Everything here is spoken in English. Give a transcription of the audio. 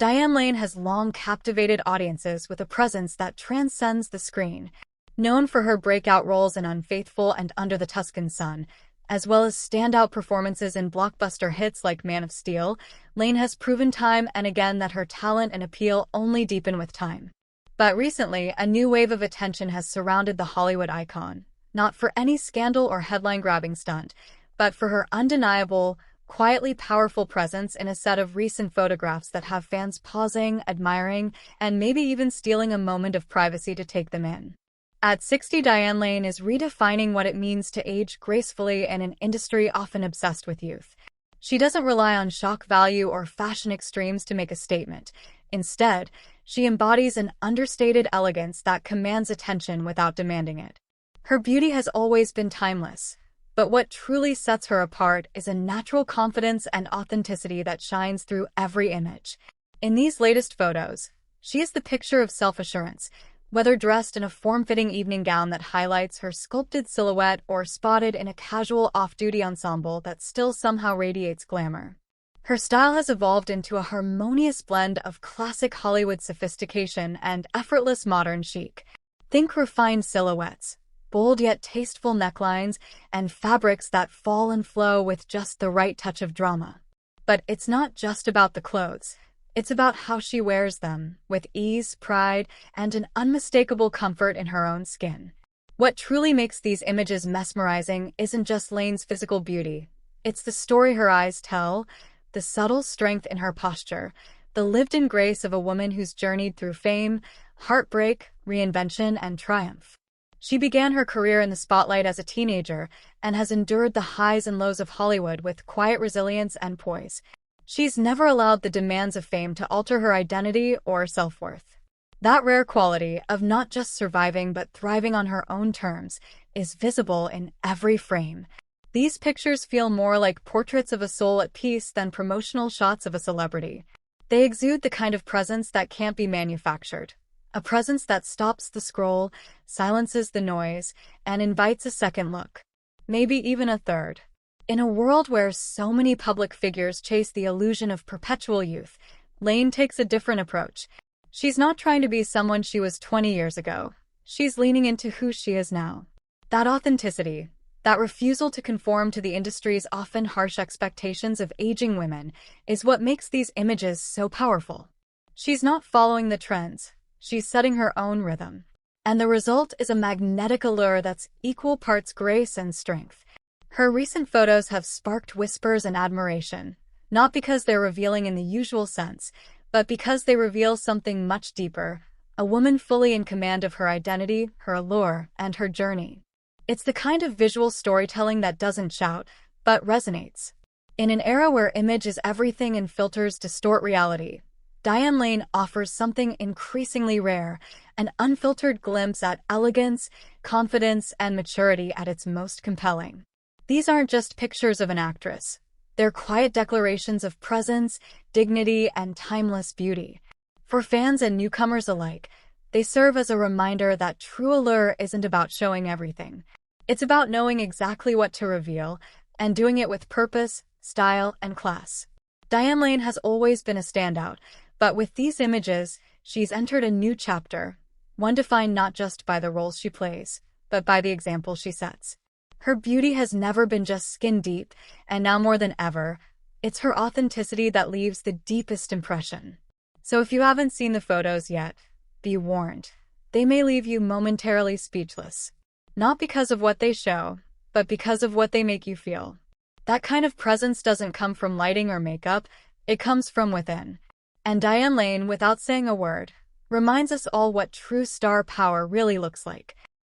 Diane Lane has long captivated audiences with a presence that transcends the screen. Known for her breakout roles in Unfaithful and Under the Tuscan Sun, as well as standout performances in blockbuster hits like Man of Steel, Lane has proven time and again that her talent and appeal only deepen with time. But recently, a new wave of attention has surrounded the Hollywood icon, not for any scandal or headline-grabbing stunt, but for her undeniable, quietly powerful presence in a set of recent photographs that have fans pausing, admiring, and maybe even stealing a moment of privacy to take them in. At 60, Diane Lane is redefining what it means to age gracefully in an industry often obsessed with youth. She doesn't rely on shock value or fashion extremes to make a statement. Instead, she embodies an understated elegance that commands attention without demanding it. Her beauty has always been timeless, but what truly sets her apart is a natural confidence and authenticity that shines through every image. In these latest photos, she is the picture of self-assurance, whether dressed in a form-fitting evening gown that highlights her sculpted silhouette or spotted in a casual off-duty ensemble that still somehow radiates glamour. Her style has evolved into a harmonious blend of classic Hollywood sophistication and effortless modern chic. Think refined silhouettes, bold yet tasteful necklines, and fabrics that fall and flow with just the right touch of drama. But it's not just about the clothes. It's about how she wears them, with ease, pride, and an unmistakable comfort in her own skin. What truly makes these images mesmerizing isn't just Lane's physical beauty. It's the story her eyes tell, the subtle strength in her posture, the lived-in grace of a woman who's journeyed through fame, heartbreak, reinvention, and triumph. She began her career in the spotlight as a teenager and has endured the highs and lows of Hollywood with quiet resilience and poise. She's never allowed the demands of fame to alter her identity or self-worth. That rare quality of not just surviving but thriving on her own terms is visible in every frame. These pictures feel more like portraits of a soul at peace than promotional shots of a celebrity. They exude the kind of presence that can't be manufactured. A presence that stops the scroll, silences the noise, and invites a second look. Maybe even a third. In a world where so many public figures chase the illusion of perpetual youth, Lane takes a different approach. She's not trying to be someone she was 20 years ago. She's leaning into who she is now. That authenticity, that refusal to conform to the industry's often harsh expectations of aging women, is what makes these images so powerful. She's not following the trends. She's setting her own rhythm. And the result is a magnetic allure that's equal parts grace and strength. Her recent photos have sparked whispers and admiration, not because they're revealing in the usual sense, but because they reveal something much deeper, a woman fully in command of her identity, her allure, and her journey. It's the kind of visual storytelling that doesn't shout, but resonates. In an era where image is everything and filters distort reality, Diane Lane offers something increasingly rare, an unfiltered glimpse at elegance, confidence, and maturity at its most compelling. These aren't just pictures of an actress. They're quiet declarations of presence, dignity, and timeless beauty. For fans and newcomers alike, they serve as a reminder that true allure isn't about showing everything. It's about knowing exactly what to reveal and doing it with purpose, style, and class. Diane Lane has always been a standout, but with these images, she's entered a new chapter, one defined not just by the roles she plays, but by the example she sets. Her beauty has never been just skin deep, and now more than ever, it's her authenticity that leaves the deepest impression. So if you haven't seen the photos yet, be warned. They may leave you momentarily speechless. Not because of what they show, but because of what they make you feel. That kind of presence doesn't come from lighting or makeup, it comes from within. And Diane Lane, without saying a word, reminds us all what true star power really looks like.